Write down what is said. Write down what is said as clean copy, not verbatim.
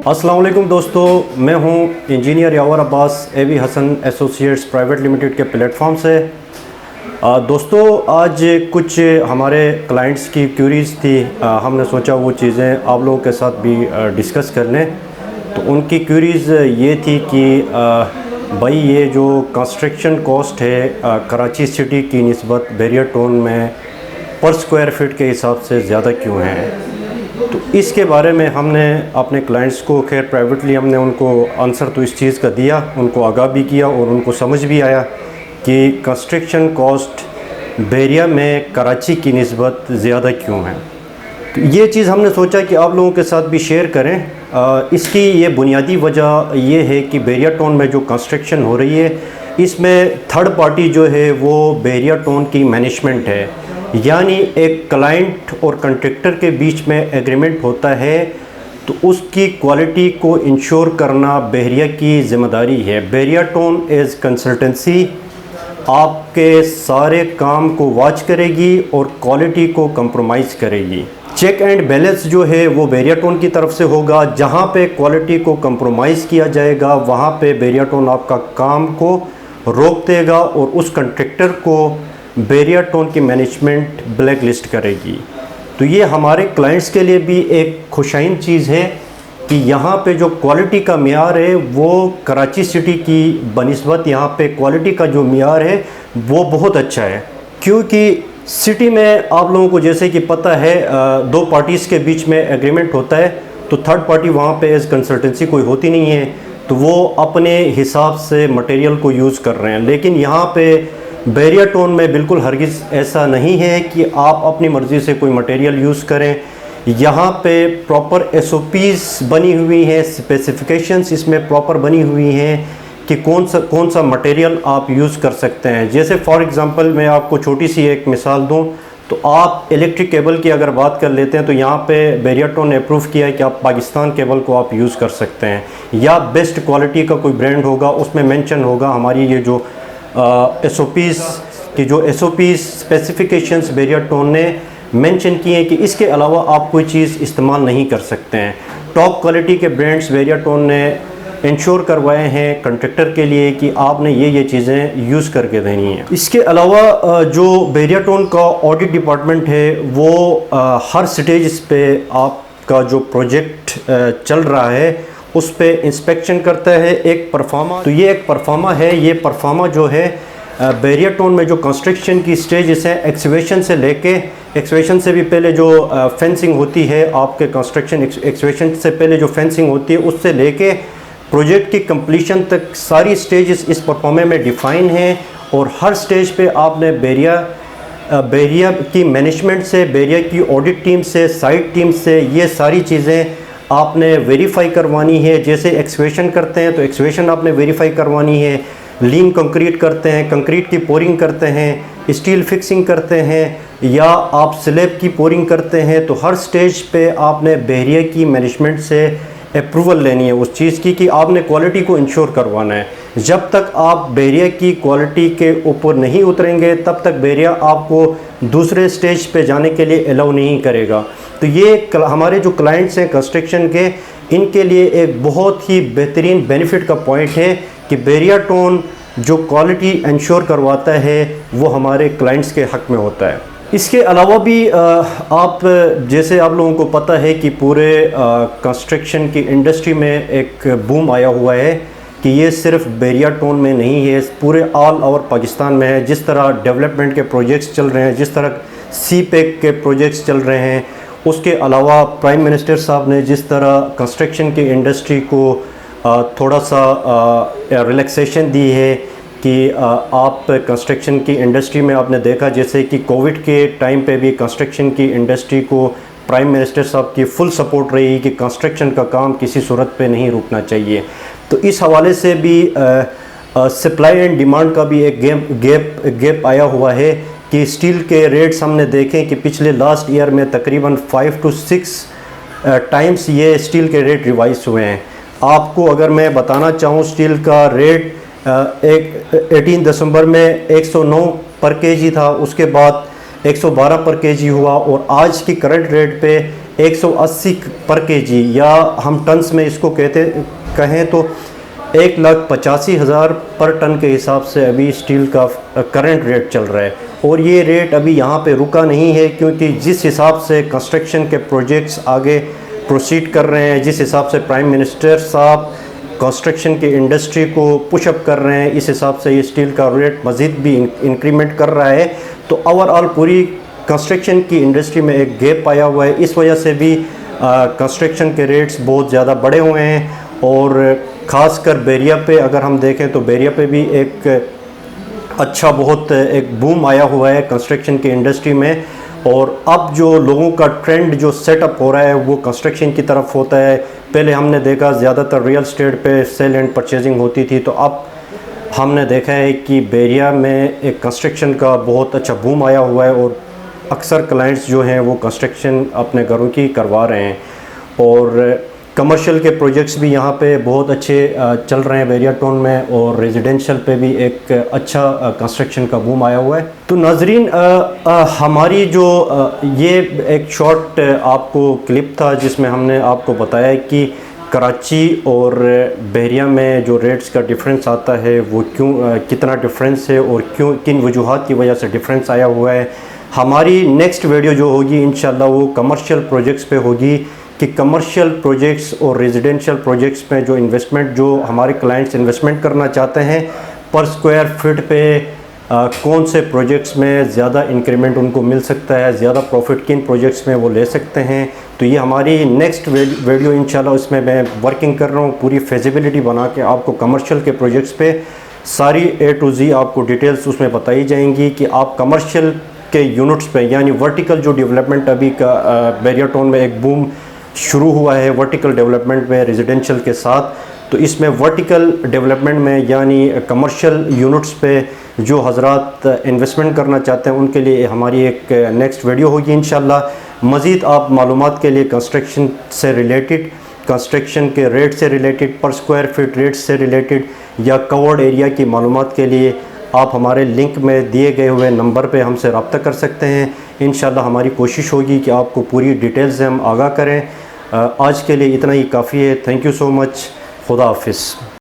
अस्सलाम वालेकुम दोस्तों, मैं हूं इंजीनियर यावर अब्बास एवी हसन एसोसिएट्स प्राइवेट लिमिटेड के प्लेटफॉर्म से। दोस्तों, आज कुछ हमारे क्लाइंट्स की क्यूरीज़ थी। हमने सोचा वो चीज़ें आप लोगों के साथ भी डिस्कस कर लें। तो उनकी क्यूरीज़ ये थी कि भाई ये जो कंस्ट्रक्शन कॉस्ट है कराची सिटी की निस्बत बैरियर टाउन में पर स्क्वायर फीट के हिसाब से ज़्यादा क्यों है। तो इसके बारे में हमने अपने क्लाइंट्स को, खैर प्राइवेटली हमने उनको आंसर तो इस चीज़ का दिया, उनको आगाह भी किया और उनको समझ भी आया कि कंस्ट्रक्शन कॉस्ट बैरिया में कराची की निस्बत ज़्यादा क्यों है। तो ये चीज़ हमने सोचा कि आप लोगों के साथ भी शेयर करें। इसकी ये बुनियादी वजह ये है कि बैरिया टाउन में जो कंस्ट्रक्शन हो रही है इसमें थर्ड पार्टी जो है वो बैरिया टाउन की मैनेजमेंट है, यानी एक क्लाइंट और कॉन्ट्रैक्टर के बीच में एग्रीमेंट होता है। तो उसकी क्वालिटी को इंश्योर करना बैरिया की ज़िम्मेदारी है। बैरिया टाउन एज कंसल्टेंसी आपके सारे काम को वॉच करेगी और क्वालिटी को कंप्रोमाइज़ करेगी। चेक एंड बैलेंस जो है वो बैरिया टाउन की तरफ से होगा। जहाँ पे क्वालिटी को कंप्रोमाइज़ किया जाएगा वहाँ पे बैरिया टाउन आपका काम को रोक देगा और उस कॉन्ट्रैक्टर को बैरिया टाउन की मैनेजमेंट ब्लैक लिस्ट करेगी। तो ये हमारे क्लाइंट्स के लिए भी एक खुशाइन चीज़ है कि यहाँ पे जो क्वालिटी का मियार है वो कराची सिटी की बनिस्बत यहाँ पे क्वालिटी का जो मियार है वो बहुत अच्छा है। क्योंकि सिटी में आप लोगों को जैसे कि पता है दो पार्टीज़ के बीच में एग्रीमेंट होता है, तो थर्ड पार्टी वहाँ पे एज कंसल्टेंसी कोई होती नहीं है, तो वो अपने हिसाब से मटेरियल को यूज़ कर रहे हैं। लेकिन यहाँ पे बैरिया टाउन में बिल्कुल हरगिज़ ऐसा नहीं है कि आप अपनी मर्ज़ी से कोई मटेरियल यूज़ करें। यहाँ पे प्रॉपर SOPs बनी हुई हैं, स्पेसिफिकेशंस इसमें प्रॉपर बनी हुई हैं कि कौन सा मटेरियल आप यूज़ कर सकते हैं। जैसे फॉर एग्ज़ाम्पल मैं आपको छोटी सी एक मिसाल दूँ तो आप इलेक्ट्रिक केबल की अगर बात कर लेते हैं तो यहाँ पे बैरिया टाउन ने अप्रूव किया है कि आप पाकिस्तान केबल को आप यूज़ कर सकते हैं, या बेस्ट क्वालिटी का कोई ब्रांड होगा उसमें मेंशन होगा हमारी ये जो SOPs की जो SOPs स्पेसिफिकेशंस बैरिया टाउन ने मेंशन किए हैं कि इसके अलावा आप कोई चीज़ इस्तेमाल नहीं कर सकते हैं। टॉप क्वालिटी के ब्रांड्स बैरिया टाउन ने इंश्योर करवाए हैं कॉन्ट्रैक्टर के लिए कि आपने ये चीज़ें यूज़ करके देनी है। इसके अलावा जो बैरिया टाउन का ऑडिट डिपार्टमेंट है वो हर स्टेज पे आपका जो प्रोजेक्ट चल रहा है उस पे इंस्पेक्शन करता है एक परफार्मा। तो ये एक परफार्मा है। ये परफार्मा जो है बैरिया टाउन में जो कंस्ट्रक्शन की स्टेजेस हैं, एक्सवेशन से लेके, एक्सवेशन से भी पहले जो फेंसिंग होती है, आपके कंस्ट्रक्शन एक्सवेशन से पहले जो फेंसिंग होती है उससे लेके प्रोजेक्ट की कंप्लीशन तक सारी स्टेजेस इस परफॉर्मे में डिफ़ाइन हैं। और हर स्टेज पे आपने बैरिया की मैनेजमेंट से, बैरिया की ऑडिट टीम से, साइट टीम से ये सारी चीज़ें आपने वेरीफाई करवानी है। जैसे एक्सवेशन करते हैं तो एक्सवेशन आपने वेरीफाई करवानी है, लीन कंक्रीट करते हैं, कंक्रीट की पोरिंग करते हैं, स्टील फिक्सिंग करते हैं, या आप स्लैब की पोरिंग करते हैं, तो हर स्टेज पे आपने बैरिया की मैनेजमेंट से अप्रूवल लेनी है उस चीज़ की कि आपने क्वालिटी को इंश्योर करवाना है। जब तक आप बैरिया की क्वालिटी के ऊपर नहीं उतरेंगे तब तक बैरिया आपको दूसरे स्टेज पे जाने के लिए अलाउ नहीं करेगा। तो ये हमारे जो क्लाइंट्स हैं कंस्ट्रक्शन के, इनके लिए एक बहुत ही बेहतरीन बेनिफिट का पॉइंट है कि बैरिया टाउन जो क्वालिटी इंश्योर करवाता है वो हमारे क्लाइंट्स के हक़ में होता है। इसके अलावा भी आप जैसे आप लोगों को पता है कि पूरे कंस्ट्रक्शन की इंडस्ट्री में एक बूम आया हुआ है कि ये सिर्फ बैरिया टाउन में नहीं है, पूरे ऑल ओवर पाकिस्तान में है। जिस तरह डेवलपमेंट के प्रोजेक्ट्स चल रहे हैं, जिस तरह CPEC के प्रोजेक्ट्स चल रहे हैं, उसके अलावा प्राइम मिनिस्टर साहब ने जिस तरह कंस्ट्रक्शन की इंडस्ट्री को थोड़ा सा रिलैक्सेशन दी है कि आप कंस्ट्रक्शन की इंडस्ट्री में आपने देखा जैसे कि कोविड के टाइम पे भी कंस्ट्रक्शन की इंडस्ट्री को प्राइम मिनिस्टर साहब की फुल सपोर्ट रही कि कंस्ट्रक्शन का काम किसी सूरत पे नहीं रुकना चाहिए। तो इस हवाले से भी सप्लाई एंड डिमांड का भी एक गैप आया हुआ है कि स्टील के रेट्स हमने देखें कि पिछले लास्ट ईयर में तकरीबन 5 to 6 टाइम्स ये स्टील के रेट रिवाइज हुए हैं। आपको अगर मैं बताना चाहूँ, स्टील का रेट 18 दिसंबर में 109 पर केजी था, उसके बाद 112 पर केजी हुआ और आज की करंट रेट पे 180 पर केजी, या हम टन्स में इसको कहें तो 1,85,000 पर टन के हिसाब से अभी स्टील का करंट रेट चल रहा है। और ये रेट अभी यहाँ पे रुका नहीं है, क्योंकि जिस हिसाब से कंस्ट्रक्शन के प्रोजेक्ट्स आगे प्रोसीड कर रहे हैं, जिस हिसाब से प्राइम मिनिस्टर साहब कंस्ट्रक्शन की इंडस्ट्री को पुशअप कर रहे हैं, इस हिसाब से ये स्टील का रेट मज़ीद भी इंक्रीमेंट कर रहा है। तो ओवरऑल पूरी कंस्ट्रक्शन की इंडस्ट्री में एक गैप आया हुआ है। इस वजह से भी कंस्ट्रक्शन के रेट्स बहुत ज़्यादा बढ़े हुए हैं। और ख़ासकर बैरिया पे अगर हम देखें तो बैरिया पे भी एक अच्छा बहुत एक बूम आया हुआ है कंस्ट्रक्शन की इंडस्ट्री में। और अब जो लोगों का ट्रेंड जो सेटअप हो रहा है वो कंस्ट्रक्शन की तरफ होता है। पहले हमने देखा ज़्यादातर रियल एस्टेट पे सेल एंड परचेजिंग होती थी, तो अब हमने देखा है कि बैरिया में एक कंस्ट्रक्शन का बहुत अच्छा बूम आया हुआ है और अक्सर क्लाइंट्स जो हैं वो कंस्ट्रक्शन अपने घरों की करवा रहे हैं। और कमर्शियल के प्रोजेक्ट्स भी यहाँ पे बहुत अच्छे चल रहे हैं बैरिया टाउन में, और रेजिडेंशियल पे भी एक अच्छा कंस्ट्रक्शन का बूम आया हुआ है। तो नाजरीन, हमारी जो ये एक शॉर्ट आपको क्लिप था जिसमें हमने आपको बताया कि कराची और बैरिया में जो रेट्स का डिफरेंस आता है वो कितना डिफरेंस है और किन वजूहात की वजह से डिफरेंस आया हुआ है। हमारी नेक्स्ट वीडियो जो होगी इंशाल्लाह वो कमर्शियल प्रोजेक्ट्स पे होगी कि कमर्शियल प्रोजेक्ट्स और रेजिडेंशियल प्रोजेक्ट्स में जो इन्वेस्टमेंट जो हमारे क्लाइंट्स इन्वेस्टमेंट करना चाहते हैं पर स्क्वायर फीट पे कौन से प्रोजेक्ट्स में ज़्यादा इंक्रीमेंट उनको मिल सकता है, ज़्यादा प्रॉफिट किन प्रोजेक्ट्स में वो ले सकते हैं। तो ये हमारी नेक्स्ट वीडियो इंशाल्लाह उसमें मैं वर्किंग कर रहा हूँ, पूरी फेजिबिलिटी बना के आपको कमर्शियल के प्रोजेक्ट्स पे सारी A to Z आपको डिटेल्स उसमें बताई जाएंगी कि आप कमर्शियल के यूनिट्स पे यानी वर्टिकल जो डेवलपमेंट अभी का बैरिया टाउन में एक बूम शुरू हुआ है वर्टिकल डेवलपमेंट में रेजिडेंशियल के साथ, तो इसमें वर्टिकल डेवलपमेंट में यानी कमर्शियल यूनिट्स पे जो हजरात इन्वेस्टमेंट करना चाहते हैं उनके लिए हमारी एक नेक्स्ट वीडियो होगी इंशाल्लाह। मज़ीद आप मालूमात के लिए कंस्ट्रक्शन से रिलेटेड, कंस्ट्रक्शन के रेट से रिलेटेड, पर स्क्वायर फीट रेट से रिलेटेड या कवर्ड एरिया की मालूमात के लिए आप हमारे लिंक में दिए गए हुए नंबर पे हमसे रब्ता कर सकते हैं। इंशाल्लाह हमारी कोशिश होगी कि आपको पूरी डिटेल्स से हम आगाह करें। आज के लिए इतना ही काफ़ी है। Thank you so much. खुदा हाफिज़।